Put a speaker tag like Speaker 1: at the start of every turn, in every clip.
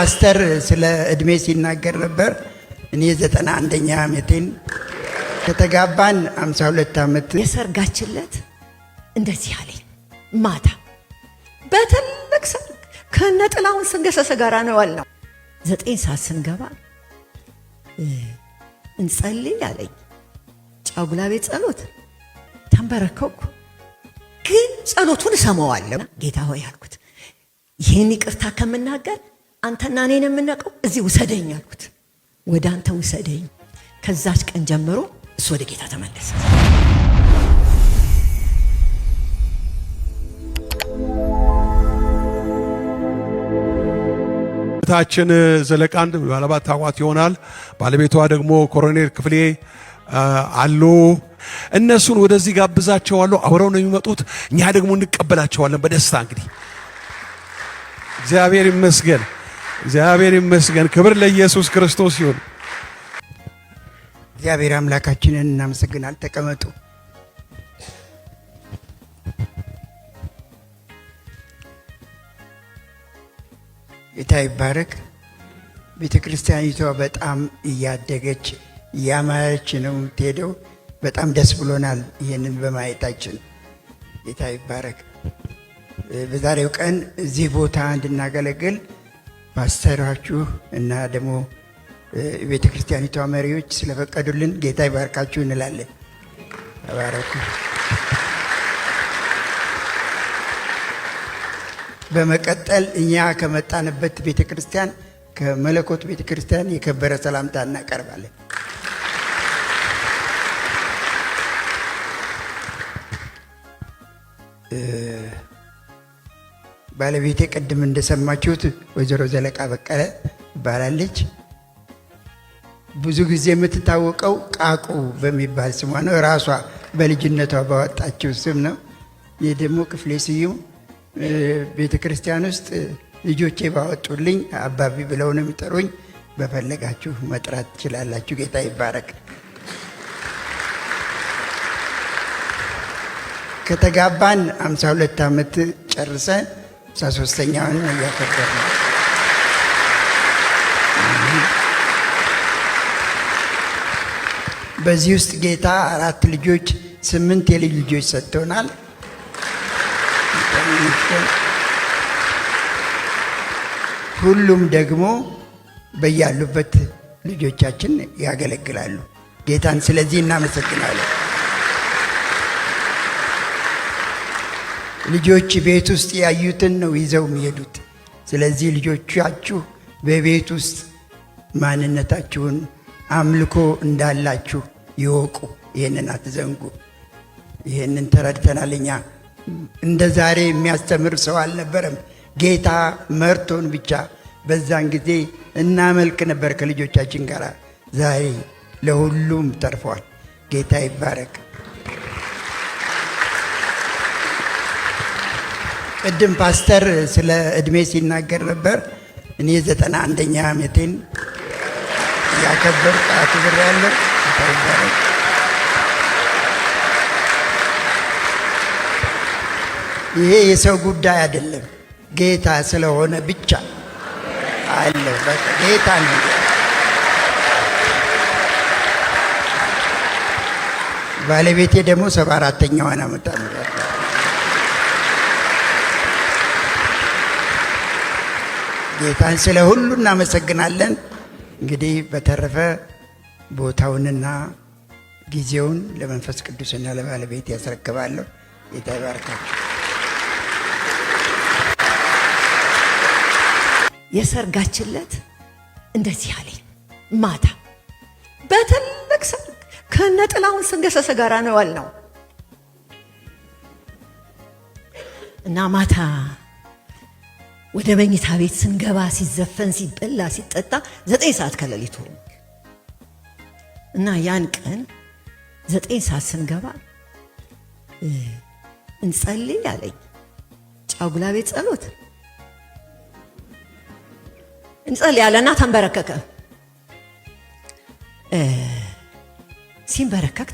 Speaker 1: ፓስተር ስለ እድሜ ሲናገር ነበር። እኔ 91ኛ ዓመቴን ከተጋባን 52 ዓመት
Speaker 2: የሰርጋችለት እንደዚህ አለኝ። ማታ በትልቅ ሰርግ ከነጥላውን ስንገሰሰ ጋራ ነው ያልነው። 9 ሰዓት ስንገባ እንጸልይ አለኝ። ጫጉላ ቤት ጸሎት ተንበረከኩ። ግን ጸሎቱን ሰማዋለሁ። ጌታ ሆይ አልኩት፣ ይህን ይቅርታ ከምናገር አንተና እኔን የምናውቀው እዚህ ውሰደኝ አልኩት። ወደ አንተ ውሰደኝ። ከዛች ቀን ጀምሮ እሱ ወደ ጌታ ተመለሰ።
Speaker 3: ታችን ዘለቃን ባለባት ታዋት ይሆናል። ባለቤቷ ደግሞ ኮሎኔል ክፍሌ አሉ። እነሱን ወደዚህ ጋብዛቸዋለሁ። አብረው ነው የሚመጡት። እኛ ደግሞ እንቀበላቸዋለን በደስታ። እንግዲህ እግዚአብሔር ይመስገን፣ እግዚአብሔር ይመስገን። ክብር ለኢየሱስ ክርስቶስ ይሁን።
Speaker 1: እግዚአብሔር አምላካችንን እናመሰግናል። ተቀመጡ። ጌታ ይባረክ። ቤተክርስቲያኒቷ በጣም እያደገች እያማረች ነው የምትሄደው። በጣም ደስ ብሎናል ይሄንን በማየታችን። ጌታ ይባረክ። በዛሬው ቀን እዚህ ቦታ እንድናገለግል ፓስተራችሁ እና ደግሞ ቤተክርስቲያኒቷ መሪዎች ስለፈቀዱልን ጌታ ይባርካችሁ እንላለን። ተባረኩ። በመቀጠል እኛ ከመጣንበት ቤተክርስቲያን ከመለኮት ቤተክርስቲያን የከበረ ሰላምታ እናቀርባለን። ባለቤቴ ቅድም እንደሰማችሁት ወይዘሮ ዘለቃ በቀለ ይባላለች። ብዙ ጊዜ የምትታወቀው ቃቁ በሚባል ስሟ ነው። ራሷ በልጅነቷ ባወጣችው ስም ነው። ይህ ደግሞ ክፍሌ ስዩም ቤተ ክርስቲያን ውስጥ ልጆቼ ባወጡልኝ አባቢ ብለው ነው የሚጠሩኝ። በፈለጋችሁ መጥራት ትችላላችሁ። ጌታ ይባረክ። ከተጋባን 52 ዓመት ጨርሰን 53ኛውን እያከበርን ነው። በዚህ ውስጥ ጌታ 4 ልጆች 8 የልጅ ልጆች ሰጥቶናል። ሁሉም ደግሞ በያሉበት ልጆቻችን ያገለግላሉ ጌታን። ስለዚህ እናመሰግናለን። ልጆች ቤት ውስጥ ያዩትን ነው ይዘው የሚሄዱት። ስለዚህ ልጆቻችሁ በቤት ውስጥ ማንነታችሁን አምልኮ እንዳላችሁ ይወቁ። ይህንን አትዘንጉ። ይህንን ተረድተናል። እኛ እንደ ዛሬ የሚያስተምር ሰው አልነበረም። ጌታ መርቶን ብቻ በዛን ጊዜ እናመልክ ነበር ከልጆቻችን ጋር። ዛሬ ለሁሉም ተርፏል። ጌታ ይባረክ። ቅድም ፓስተር ስለ እድሜ ሲናገር ነበር። እኔ 91ኛ ዓመቴን ያከበርኩ አክብሬያለሁ። ይሄ የሰው ጉዳይ አይደለም፣ ጌታ ስለሆነ ብቻ አለ። በቃ ጌታ ነው። ባለቤቴ ደግሞ 74ኛዋን ዓመት ነው። ጌታን ስለ ሁሉ እናመሰግናለን። እንግዲህ በተረፈ ቦታውንና ጊዜውን ለመንፈስ ቅዱስና ለባለቤት ያስረክባለሁ። ጌታ ይባርካችሁ።
Speaker 2: የሰርጋችለት እንደዚህ አለኝ። ማታ በትልቅ ሰርግ ከነጥላውን ስንገሰሰ ጋራ ነው ያልነው እና ማታ ወደ መኝታ ቤት ስንገባ ሲዘፈን ሲበላ ሲጠጣ 9 ሰዓት ከሌሊቱ እና ያን ቀን 9 ሰዓት ስንገባ እንጸልይ አለኝ። ጫጉላ ቤት ጸሎት እንጸልይ አለና ተንበረከከ። ሲንበረከክ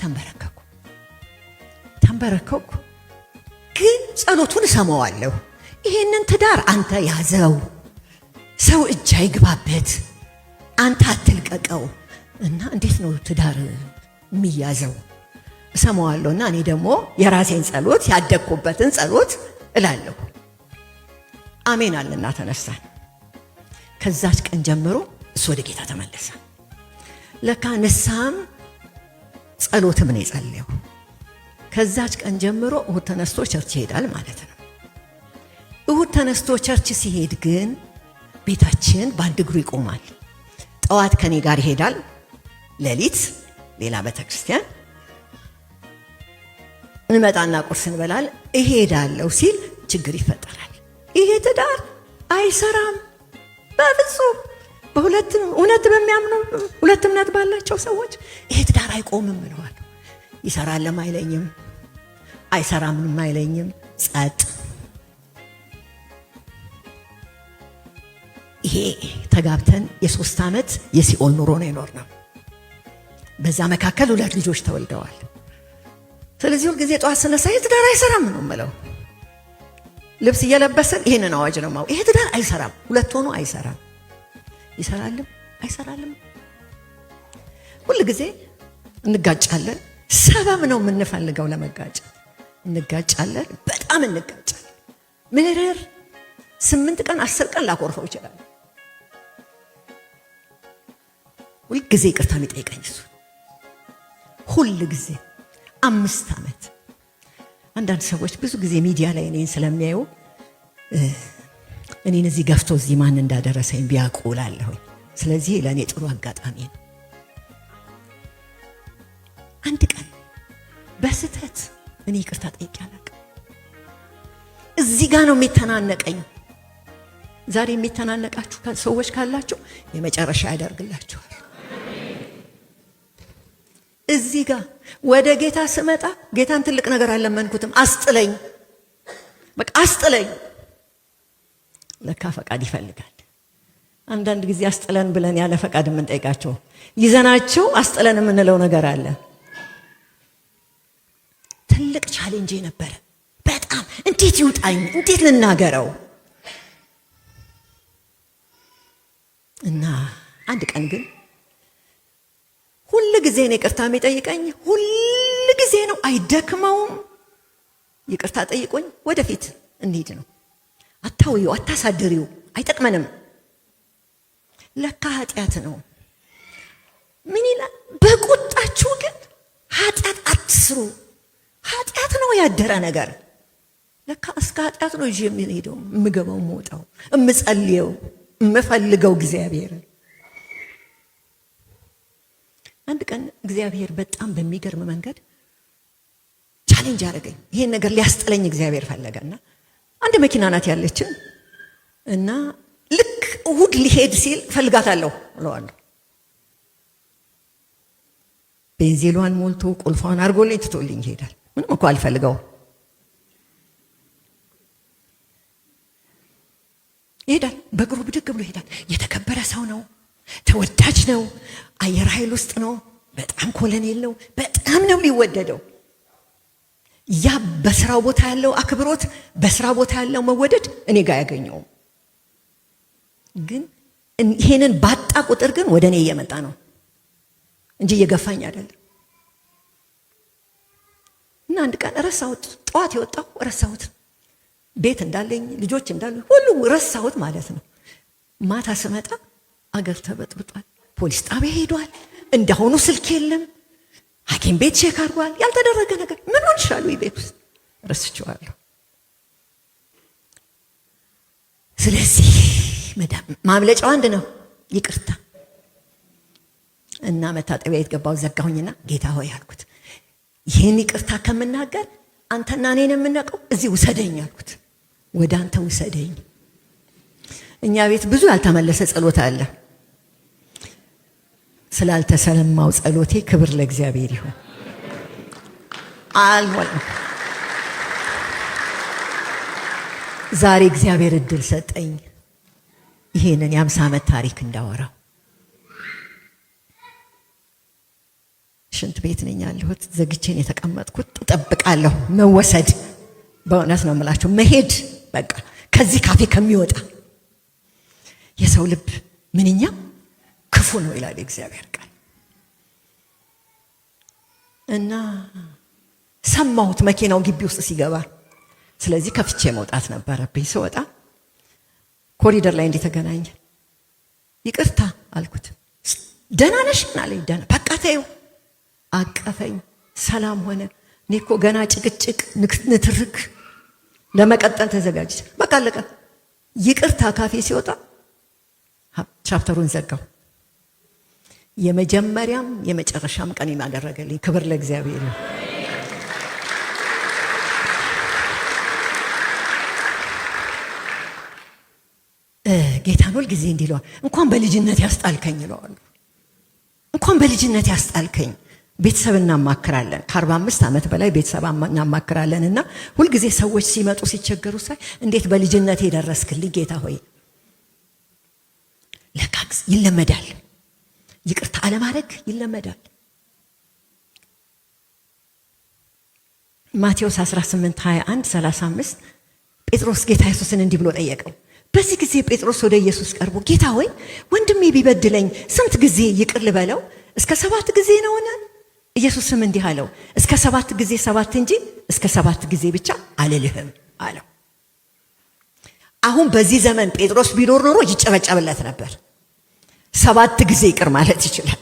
Speaker 2: ተንበረከኩ። ግን ጸሎቱን ሰማዋለሁ። ይሄንን ትዳር አንተ ያዘው፣ ሰው እጅ አይግባበት፣ አንተ አትልቀቀው። እና እንዴት ነው ትዳር የሚያዘው? እሰማዋለሁና እኔ ደግሞ የራሴን ጸሎት ያደግኩበትን ጸሎት እላለሁ። አሜን አለና ተነሳን። ከዛች ቀን ጀምሮ እሱ ወደ ጌታ ተመለሰ። ለካ ንስሐም ጸሎትም ነው የጸለየው። ከዛች ቀን ጀምሮ እሁድ ተነስቶ ቸርች ይሄዳል ማለት ነው። እሁድ ተነስቶ ቸርች ሲሄድ ግን ቤታችን በአንድ እግሩ ይቆማል። ጠዋት ከኔ ጋር ይሄዳል፣ ሌሊት ሌላ ቤተክርስቲያን እንመጣና ቁርስ እንበላል። እሄዳለሁ ሲል ችግር ይፈጠራል። ይሄ ትዳር አይሰራም በፍጹም። በሁለት እውነት በሚያምኑ ሁለት እምነት ባላቸው ሰዎች ይሄ ትዳር አይቆምም እለዋለሁ። ይሰራልም አይለኝም፣ አይሰራምም አይለኝም። ጸጥ። ይሄ ተጋብተን የ3 ዓመት የሲኦል ኑሮ ነው የኖርነው። በዛ መካከል 2 ልጆች ተወልደዋል። ስለዚህ ሁል ጊዜ ጠዋት ስነሳ ይሄ ትዳር አይሰራም ነው የምለው። ልብስ እየለበሰን ይሄንን አዋጅ ነው ማው፣ ይሄ ትዳር አይሰራም። 2 ሆኖ አይሰራም። ይሰራልም አይሰራልም። ሁል ጊዜ እንጋጫለን። ሰበብ ነው የምንፈልገው ለመጋጨት። እንጋጫለን፣ በጣም እንጋጫለን። ምርር 8 ቀን 10 ቀን ላኮርፈው ይችላል። ሁል ጊዜ ይቅርታ የሚጠይቀኝ እሱ ሁል ጊዜ 5 ዓመት። አንዳንድ ሰዎች ብዙ ጊዜ ሚዲያ ላይ እኔን ስለሚያዩ እኔን እዚህ ገፍቶ እዚህ ማን እንዳደረሰኝ ቢያውቁ እላለሁኝ። ስለዚህ ለእኔ ጥሩ አጋጣሚ ነው። አንድ ቀን በስተት እኔ ይቅርታ ጠይቄ አላውቅም። እዚህ ጋር ነው የሚተናነቀኝ። ዛሬ የሚተናነቃችሁ ሰዎች ካላችሁ የመጨረሻ ያደርግላችኋል። እዚህ ጋር ወደ ጌታ ስመጣ ጌታን ትልቅ ነገር አልለመንኩትም። አስጥለኝ፣ በቃ አስጥለኝ። ለካ ፈቃድ ይፈልጋል። አንዳንድ ጊዜ አስጥለን ብለን ያለ ፈቃድ የምንጠይቃቸው ይዘናቸው አስጥለን የምንለው ነገር አለ። ትልቅ ቻሌንጅ ነበረ። በጣም እንዴት ይውጣኝ፣ እንዴት ልናገረው? እና አንድ ቀን ግን ሁሉ ጊዜ ነው ይቅርታ የሚጠይቀኝ። ሁሉ ጊዜ ነው፣ አይደክመውም። ይቅርታ ጠይቆኝ ወደፊት እንሂድ ነው። አታውዩ፣ አታሳድሪው፣ አይጠቅመንም። ለካ ኃጢአት ነው። ምን ይላል? በቁጣችሁ ግን ኃጢአት አትስሩ። ኃጢአት ነው ያደረ ነገር። ለካ እስከ ኃጢአት ነው ይዤ የምሄደው፣ የምገባው፣ የምወጣው፣ የምጸልየው፣ የምፈልገው እግዚአብሔር። አንድ ቀን እግዚአብሔር በጣም በሚገርም መንገድ ቻሌንጅ አደረገኝ። ይሄን ነገር ሊያስጥለኝ እግዚአብሔር ፈለገና አንድ መኪና ናት ያለችን እና ልክ እሁድ ሊሄድ ሲል ፈልጋታለሁ እለዋለሁ። ቤንዚሏን ሞልቶ ቁልፏን አድርጎልኝ ትቶልኝ ይሄዳል። ምንም እኮ አልፈልገው። ይሄዳል፣ በእግሩ ብድግ ብሎ ይሄዳል። የተከበረ ሰው ነው፣ ተወዳጅ ነው፣ አየር ኃይል ውስጥ ነው፣ በጣም ኮሎኔል ነው፣ በጣም ነው የሚወደደው። ያ በስራው ቦታ ያለው አክብሮት፣ በስራ ቦታ ያለው መወደድ እኔ ጋር ያገኘው። ግን ይሄንን ባጣ ቁጥር ግን ወደ እኔ እየመጣ ነው እንጂ እየገፋኝ አይደለም። እና አንድ ቀን ረሳሁት። ጠዋት የወጣሁ ረሳሁት። ቤት እንዳለኝ ልጆች እንዳሉ ሁሉ ረሳሁት ማለት ነው። ማታ ስመጣ አገር ተበጥብጧል፣ ፖሊስ ጣቢያ ሄዷል፣ እንዳሁኑ ስልክ የለም፣ ሐኪም ቤት ቼክ አድርጓል። ያልተደረገ ነገር ምን ሆንሻሉ? ቤት ውስጥ ረስቼዋለሁ። ስለዚህ ማምለጫው አንድ ነው፣ ይቅርታ። እና መታጠቢያ የተገባው ዘጋሁኝና ጌታ ሆይ አልኩት፣ ይህን ይቅርታ ከምናገር አንተና እኔን የምናውቀው እዚህ ውሰደኝ አልኩት። ወደ አንተ ውሰደኝ። እኛ ቤት ብዙ ያልተመለሰ ጸሎት አለ። ስላልተሰማው ጸሎቴ ክብር ለእግዚአብሔር ይሁን። አልሞላም። ዛሬ እግዚአብሔር እድል ሰጠኝ ይሄንን የ50 ዓመት ታሪክ እንዳወራው። ሽንት ቤት ነኝ ያለሁት፣ ዘግቼን የተቀመጥኩት፣ እጠብቃለሁ መወሰድ። በእውነት ነው የምላችሁ፣ መሄድ በቃ ከዚህ ካፌ ከሚወጣ የሰው ልብ ምንኛ ክፉ ነው ይላል እግዚአብሔር ቃል። እና ሰማሁት መኪናው ግቢ ውስጥ ሲገባ። ስለዚህ ከፍቼ መውጣት ነበረብኝ። ስወጣ ኮሪደር ላይ እንደተገናኘ ይቅርታ አልኩት። ደህና ነሽ አለኝ። ደህና በቃ ተይው። አቀፈኝ። ሰላም ሆነ። እኔ እኮ ገና ጭቅጭቅ ንትርክ ለመቀጠል ተዘጋጅ። በቃ አለቀ። ይቅርታ ካፌ ሲወጣ ቻፕተሩን ዘጋው። የመጀመሪያም የመጨረሻም ቀን ያደረገልኝ ክብር ለእግዚአብሔር ነው። ጌታን ሁል ጊዜ እንዲህ ይለዋል፣ እንኳን በልጅነት ያስጣልከኝ ይለዋል። እንኳን በልጅነት ያስጣልከኝ። ቤተሰብ እናማክራለን። ከ45 ዓመት በላይ ቤተሰብ እናማክራለን። እና ሁል ጊዜ ሰዎች ሲመጡ ሲቸገሩ ሳይ እንዴት በልጅነት የደረስክልኝ ጌታ ሆይ። ለካክስ ይለመዳል። ይቅርታ አለማድረግ ይለመዳል። ማቴዎስ 18:21-35 ጴጥሮስ ጌታ ኢየሱስን እንዲህ ብሎ ጠየቀው። በዚህ ጊዜ ጴጥሮስ ወደ ኢየሱስ ቀርቦ ጌታ ሆይ ወንድሜ ቢበድለኝ ስንት ጊዜ ይቅር ልበለው? እስከ 7 ጊዜ ነውን? ኢየሱስም እንዲህ አለው፣ እስከ 7 ጊዜ 7 እንጂ እስከ 7 ጊዜ ብቻ አልልህም አለው። አሁን በዚህ ዘመን ጴጥሮስ ቢኖር ኖሮ ይጨበጨብለት ነበር። 7 ጊዜ ይቅር ማለት ይችላል።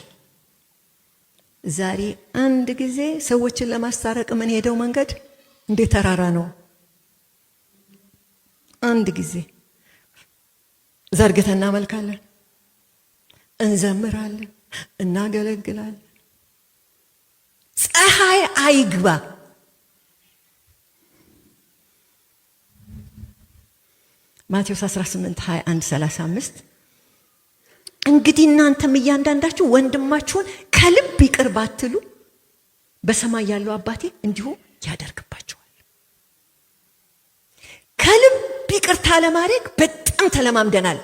Speaker 2: ዛሬ አንድ ጊዜ ሰዎችን ለማስታረቅ ምን ሄደው መንገድ እንዴት ተራራ ነው። አንድ ጊዜ ዘርግተን እናመልካለን፣ እንዘምራለን፣ እናገለግላለን። ፀሐይ አይግባ ማቴዎስ 18:21-35 እንግዲህ እናንተም እያንዳንዳችሁ ወንድማችሁን ከልብ ይቅር ባትሉ በሰማይ ያለው አባቴ እንዲሁ ያደርግባችኋል። ከልብ ይቅርታ ለማድረግ በጣም ተለማምደናል።